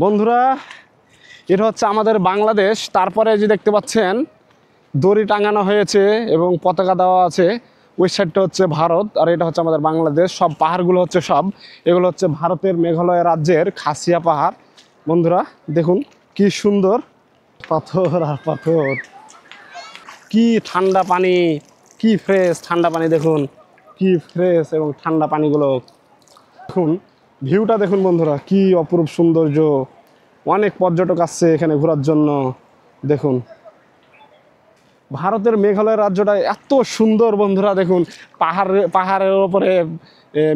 বন্ধুরা, এটা হচ্ছে আমাদের বাংলাদেশ। তারপরে যে দেখতে পাচ্ছেন দড়ি টাঙানো হয়েছে এবং পতাকা দেওয়া আছে। ওই সাইডটা হচ্ছে ভারত আর এটা হচ্ছে আমাদের বাংলাদেশ। সব পাহাড়গুলো হচ্ছে এগুলো হচ্ছে ভারতের মেঘালয় রাজ্যের খাসিয়া পাহাড়। বন্ধুরা দেখুন কি সুন্দর, পাথর আর পাথর, কি ঠান্ডা পানি, কি ফ্রেশ ঠান্ডা পানি। দেখুন কি ফ্রেশ এবং ঠান্ডা পানিগুলো। দেখুন ভিউটা দেখুন বন্ধুরা, কি অপরূপ সৌন্দর্য। অনেক পর্যটক আসছে এখানে ঘোরার জন্য। দেখুন ভারতের মেঘালয় রাজ্যটা এত সুন্দর বন্ধুরা। দেখুন পাহাড়ের ওপরে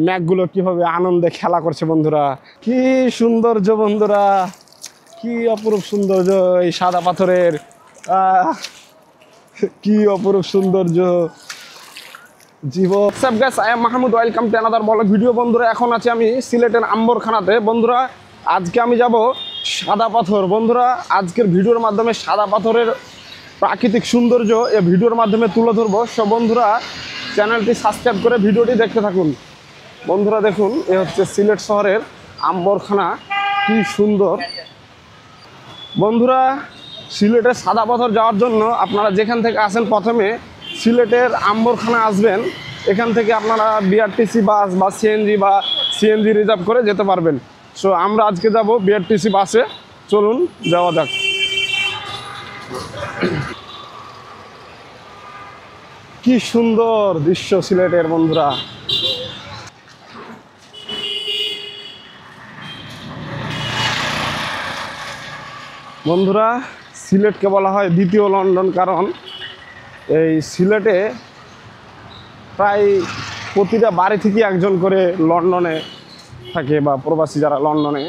মেঘগুলো কিভাবে আনন্দে খেলা করছে বন্ধুরা। কি সৌন্দর্য বন্ধুরা, কি অপরূপ সৌন্দর্য এই সাদা পাথরের। কি অপরূপ সৌন্দর্য। I am Mahmud, welcome to another blog video. বন্ধুরা এখন আছি আমি সিলেটের আম্বরখানাতে। বন্ধুরা আজকে আমি যাব সাদা পাথর। বন্ধুরা আজকের ভিডিওর মাধ্যমে সাদা পাথরের প্রাকৃতিক সৌন্দর্য এই ভিডিওর মাধ্যমে তুলে ধরবো। সব বন্ধুরা চ্যানেলটি সাবস্ক্রাইব করে ভিডিওটি দেখতে থাকুন। বন্ধুরা দেখুন এ হচ্ছে সিলেট শহরের আম্বরখানা, কি সুন্দর। বন্ধুরা সিলেটের সাদা পাথর যাওয়ার জন্য আপনারা যেখান থেকে আসেন প্রথমে সিলেটের আম্বরখানা আসবেন। এখান থেকে আপনারা বিআরটিসি বাস বা সিএনজি রিজার্ভ করে যেতে পারবেন। সো আমরা আজকে যাব বিআরটিসি বাসে। চলুন যাওয়া যাক। কি সুন্দর দৃশ্য সিলেটের বন্ধুরা। বন্ধুরা সিলেটকে বলা হয় দ্বিতীয় লন্ডন, কারণ এই সিলেটে প্রায় প্রতিটা বাড়ি থেকে একজন করে লন্ডনে থাকে বা প্রবাসী যারা লন্ডনে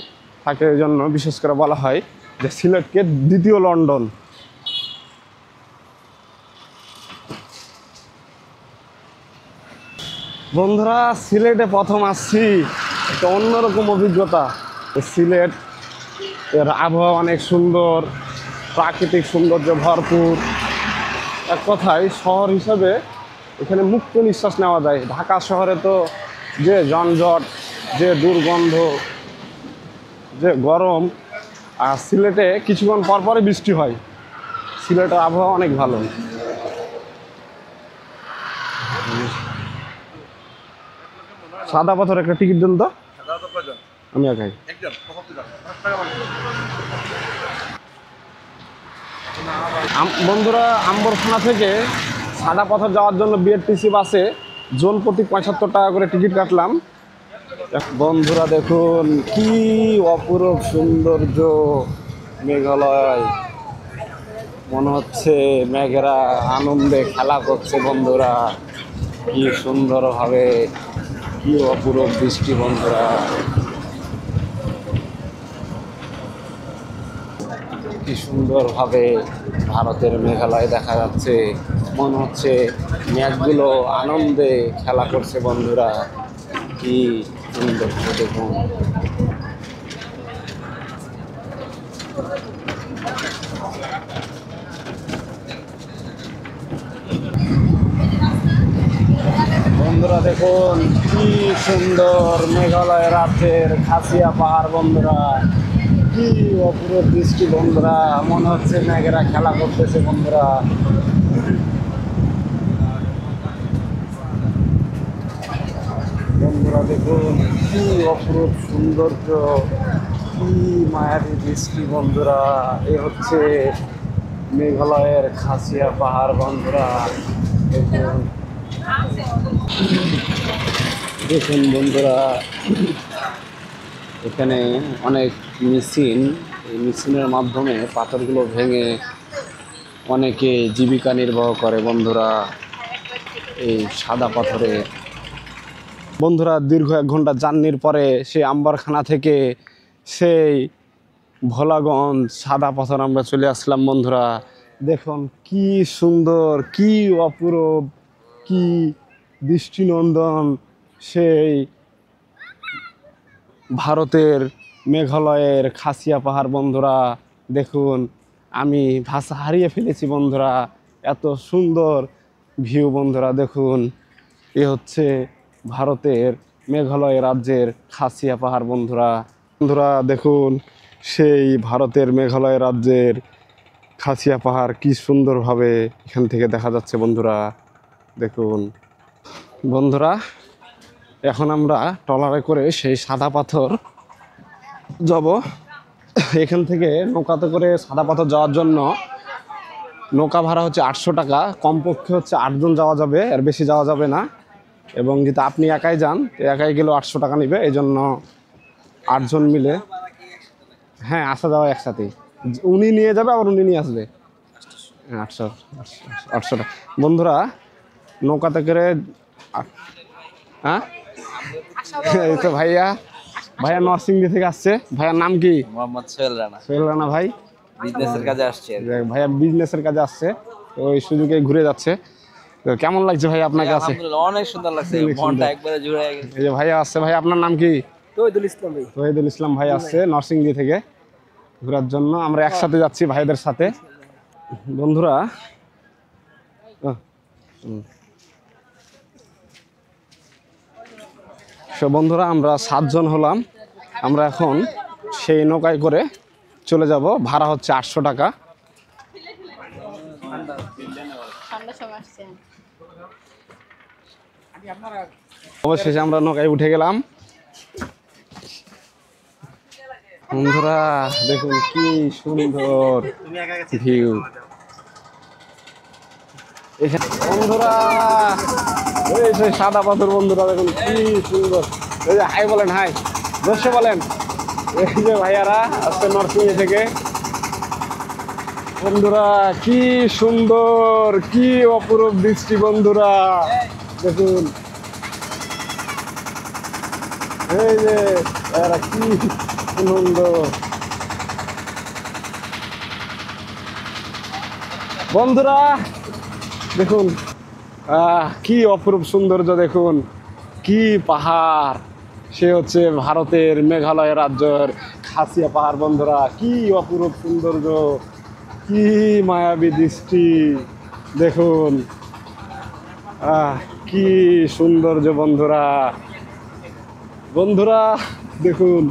থাকে, এই জন্য বিশেষ করে বলা হয় যে সিলেটকে দ্বিতীয় লন্ডন। বন্ধুরা সিলেটে প্রথম আসছি, একটা অন্যরকম অভিজ্ঞতা। সিলেট এর আবহাওয়া অনেক সুন্দর, প্রাকৃতিক সৌন্দর্য ভরপুর। এক কথায় শহর হিসাবে এখানে মুক্ত নিঃশ্বাস নেওয়া যায়। ঢাকা শহরে তো যে যানজট, যে দুর্গন্ধ, যে গরম, আর সিলেটে কিছুক্ষণ পরপরই বৃষ্টি হয়। সিলেটের আবহাওয়া অনেক ভালো। সাদা পাথর একটা টিকিট দেন তো, আমি একাই। বন্ধুরা আম্বরখানা থেকে সাদা পাথর যাওয়ার জন্য বিআরটিসি বাসে জন প্রতি 75 টাকা করে টিকিট কাটলাম। বন্ধুরা দেখুন কি অপরূপ সৌন্দর্য মেঘালয়। মনে হচ্ছে মেঘেরা আনন্দে খেলা করছে বন্ধুরা। কি সুন্দরভাবে, কি অপরূপ দৃষ্টি বন্ধুরা। কি সুন্দরভাবে ভারতের মেঘালয় দেখা যাচ্ছে। মনে হচ্ছে মেঘগুলো আনন্দে খেলা করছে বন্ধুরা। কি সুন্দর দেখুন। বন্ধুরা দেখুন কি সুন্দর মেঘালয় রাজ্যের খাসিয়া পাহাড় বন্ধুরা। কি অপূর্ব দৃষ্টি বন্ধুরা। মনে হচ্ছে মেঘেরা খেলা করতেছে বন্ধুরা। বন্ধুরা দেখুন কি অপরূপ সৌন্দর্য, কি মায়াবী দৃষ্টি বন্ধুরা। এ হচ্ছে মেঘালয়ের খাসিয়া পাহাড় বন্ধুরা। দেখুন দেখুন বন্ধুরা, এখানে অনেক মেশিন, এই মেশিনের মাধ্যমে পাথরগুলো ভেঙে অনেকে জীবিকা নির্বাহ করে বন্ধুরা এই সাদা পাথরে। বন্ধুরা দীর্ঘ 1 ঘন্টা জার্নির পরে সেই আম্বরখানা থেকে সেই ভোলাগঞ্জ সাদা পাথর আমরা চলে আসলাম বন্ধুরা। দেখুন কি সুন্দর, কি অপূর্ব, কি দৃষ্টিনন্দন সেই ভারতের মেঘালয়ের খাসিয়া পাহাড় বন্ধুরা। দেখুন আমি ভাষা হারিয়ে ফেলেছি বন্ধুরা, এত সুন্দর ভিউ বন্ধুরা। দেখুন এ হচ্ছে ভারতের মেঘালয় রাজ্যের খাসিয়া পাহাড় বন্ধুরা। বন্ধুরা দেখুন সেই ভারতের মেঘালয় রাজ্যের খাসিয়া পাহাড় কি সুন্দরভাবে এখান থেকে দেখা যাচ্ছে বন্ধুরা। দেখুন বন্ধুরা, এখন আমরা ট্রলারে করে সেই সাদা পাথর যাব। এখান থেকে নৌকাতে করে সাদা পাথর যাওয়ার জন্য নৌকা ভাড়া হচ্ছে 800 টাকা, কমপক্ষে হচ্ছে 8 জন যাওয়া যাবে, এর বেশি যাওয়া যাবে না। এবং যদি আপনি একাই যান, একাই গেলেও 800 টাকা নেবে, এই জন্য 8 জন মিলে। হ্যাঁ, আসা যাওয়া একসাথেই, উনি নিয়ে যাবে আবার উনি নিয়ে আসবে। 800 800 টাকা বন্ধুরা। নৌকাতে করে হ্যাঁ, এই তো ভাইয়া নরসিংদী থেকে আসছে। ভাইয়ার নাম কি? মোহাম্মদ সোহেল রানা। সোহেল রানা ভাই বিজনেসের কাজে আসছে। ভাইয়া বিজনেসের কাজে আসছে, তো ওই সুযোগে ঘুরে যাচ্ছে। তো কেমন লাগছে ভাই আপনার কাছে? আলহামদুলিল্লাহ, অনেক সুন্দর লাগছে, মনটা একবারে জুড়ে গেছে। এই যে ভাইয়া আসছে। ভাই আপনার নাম কি? তৌহিদুল ইসলাম ভাই। তৌহিদুল ইসলাম ভাই আসছে নরসিংদী থেকে ঘোরার জন্য। আমরা একসাথে যাচ্ছি ভাইদের সাথে বন্ধুরা। বন্ধুরা আমরা 7 জন হলাম। আমরা এখন সেই নৌকায় করে চলে যাব, ভাড়া হচ্ছে 800 টাকা। অবশেষে আমরা নৌকায় উঠে গেলাম বন্ধুরা। দেখুন কি সুন্দর ভিউ এখানে বন্ধুরা। এই যে সাদা পাথর বন্ধুরা, দেখুন কি সুন্দর। এই যে হাই বলেন, হাই দর্শক বলেন। এই যে ভাইয়ারা আসছে নরসিংদী থেকে বন্ধুরা। কি সুন্দর, কি অপরূপ দৃষ্টি বন্ধুরা। দেখুন এই যে ভাইয়ারা কি সুন্দর বন্ধুরা। দেখুন কি অপরূপ সৌন্দর্য, দেখুন কি পাহাড়। সে হচ্ছে ভারতের মেঘালয় রাজ্যের খাসিয়া পাহাড় বন্ধুরা। কি অপরূপ সৌন্দর্য, কি মায়াবী দৃষ্টি। দেখুন কি সৌন্দর্য বন্ধুরা। বন্ধুরা দেখুন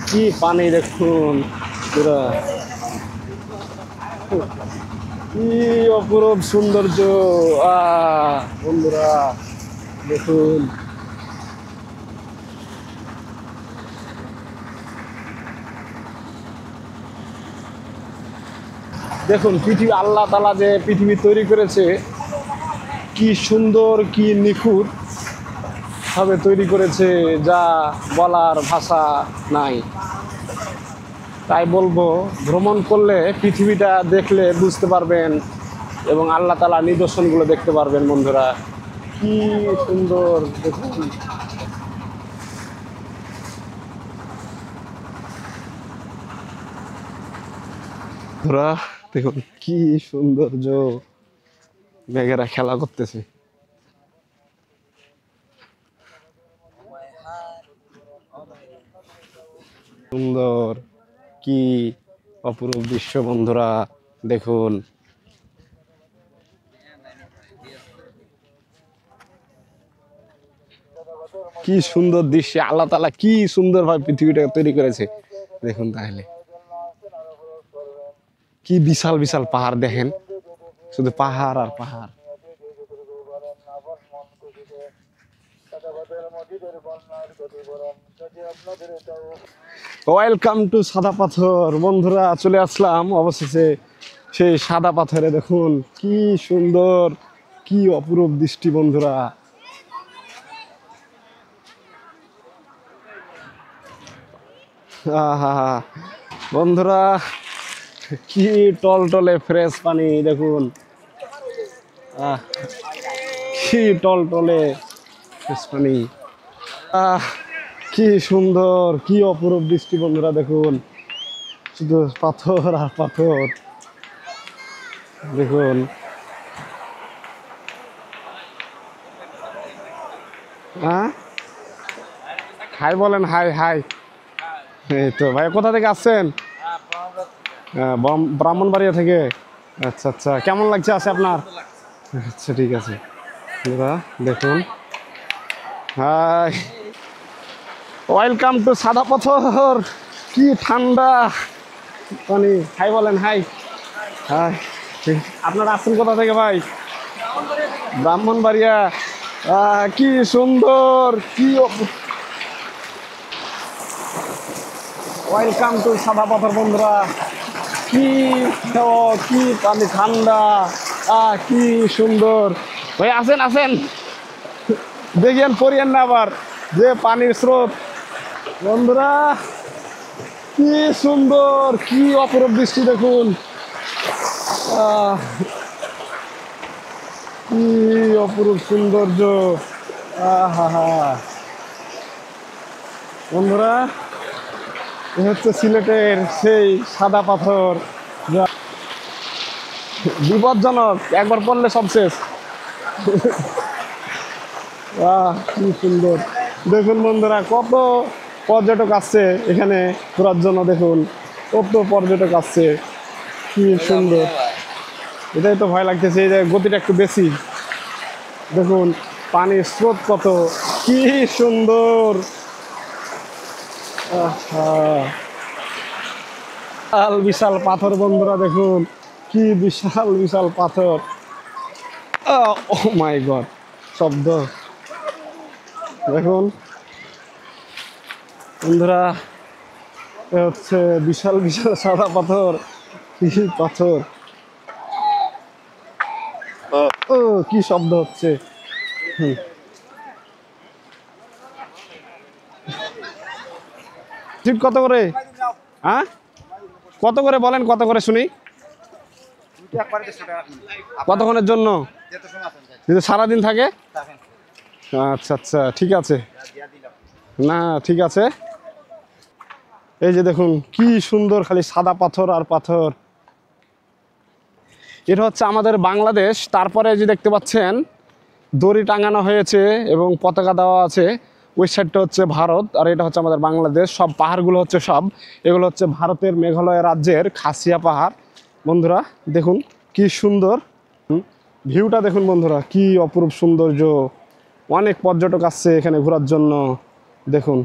কি পানি, দেখুন পুরা কি অপরূপ সৌন্দর্য। বন্ধুরা দেখুন দেখুন পৃথিবী, আল্লাহ তাআলা যে পৃথিবী তৈরি করেছে, কি সুন্দর, কি নিখুঁত ভাবে তৈরি করেছে, যা বলার ভাষা নাই। তাই বলবো, ভ্রমণ করলে পৃথিবীটা দেখলে বুঝতে পারবেন এবং আল্লাহ তাআলা নিদর্শনগুলো দেখতে পারবেন বন্ধুরা। কি সুন্দর দেখুন। বন্ধুরা দেখুন কি সৌন্দর্য, মেঘেরা খেলা করতেছে। সুন্দর, কি অপরূপ দৃশ্য বন্ধুরা। দেখুন কি সুন্দর দৃশ্য, আল্লাহ তাআলা কি সুন্দরভাবে পৃথিবীটাকে তৈরি করেছে। দেখুন তাহলে কি বিশাল বিশাল পাহাড়, দেখেন শুধু পাহাড় আর পাহাড়। ওয়েলকাম টু সাদা পাথর বন্ধুরা। চলে আসলাম অবশেষে সেই সাদা পাথরে। দেখুন কি সুন্দর, কি অপরূপ দৃষ্টি বন্ধুরা। বন্ধুরা কি টলটলে ফ্রেশ পানি, দেখুন কি টলটলে ফ্রেশ পানি। কি সুন্দর, কি অপরূপ দৃষ্টি বন্ধুরা। দেখুন শুধু পাথর আর পাথর। দেখুন হাই বলেন, হাই হাই। এই তো ভাই, কোথা থেকে আসছেন? ব্রাহ্মণবাড়িয়া থেকে। আচ্ছা আচ্ছা, কেমন লাগছে আছে আপনার? আচ্ছা ঠিক আছে। দেখুন হাই ওয়েলকাম টু সাদা পাথর। কি ঠান্ডা পানি। হাই বলেন, হাই। হাই। আপনারা আসছেন কোথা থেকে ভাই? ব্রাহ্মণবাড়িয়া। কি সুন্দর, কি ওয়েলকাম টু সাদা পাথর বন্ধুরা। কি কি পানি ঠান্ডা, কি সুন্দর। ভাই আসেন আসেন, দেখেন পড়িয়েন না আবার যে পানির স্রোত। বন্ধুরা কি সুন্দর, কি অপরূপ দৃষ্টি দেখুন। কি অপরূপ সৌন্দর্য। আহা, বন্ধুরা এ হচ্ছে সিলেটের সেই সাদা পাথর, যা বিপজ্জনক, একবার পড়লে সব শেষ। কি সুন্দর দেখুন বন্ধুরা, কত পর্যটক আসছে এখানে ঘোরার জন্য। দেখুন কত পর্যটক আসছে, কি সুন্দর। এটাই তো ভয় লাগতেছে, এই যে গতিটা একটু বেশি। দেখুন পানির স্রোত কত, কি সুন্দর। বিশাল বিশাল পাথর বন্ধুরা, দেখুন কি বিশাল বিশাল পাথর। ও মাই গড, শব্দ। দেখুন বন্ধুরা, এ হচ্ছে বিশাল বিশাল সাদা পাথর। কি পাথর, ও কি শব্দ হচ্ছে। ঠিক কত করে? হ্যাঁ কত করে বলেন, কত করে শুনি। কতক্ষণের জন্য? যদি সারাদিন থাকে? আচ্ছা আচ্ছা, ঠিক আছে, না ঠিক আছে। এই যে দেখুন কি সুন্দর, খালি সাদা পাথর আর পাথর। এটা হচ্ছে আমাদের বাংলাদেশ। তারপরে যে দেখতে পাচ্ছেন দড়ি টাঙানো হয়েছে এবং পতাকা দেওয়া আছে। ওই সাইডটা হচ্ছে ভারত আর এটা হচ্ছে আমাদের বাংলাদেশ। সব পাহাড়গুলো হচ্ছে এগুলো হচ্ছে ভারতের মেঘালয় রাজ্যের খাসিয়া পাহাড়। বন্ধুরা দেখুন কি সুন্দর ভিউটা, দেখুন বন্ধুরা কি অপরূপ সৌন্দর্য। অনেক পর্যটক আসছে এখানে ঘোরার জন্য, দেখুন।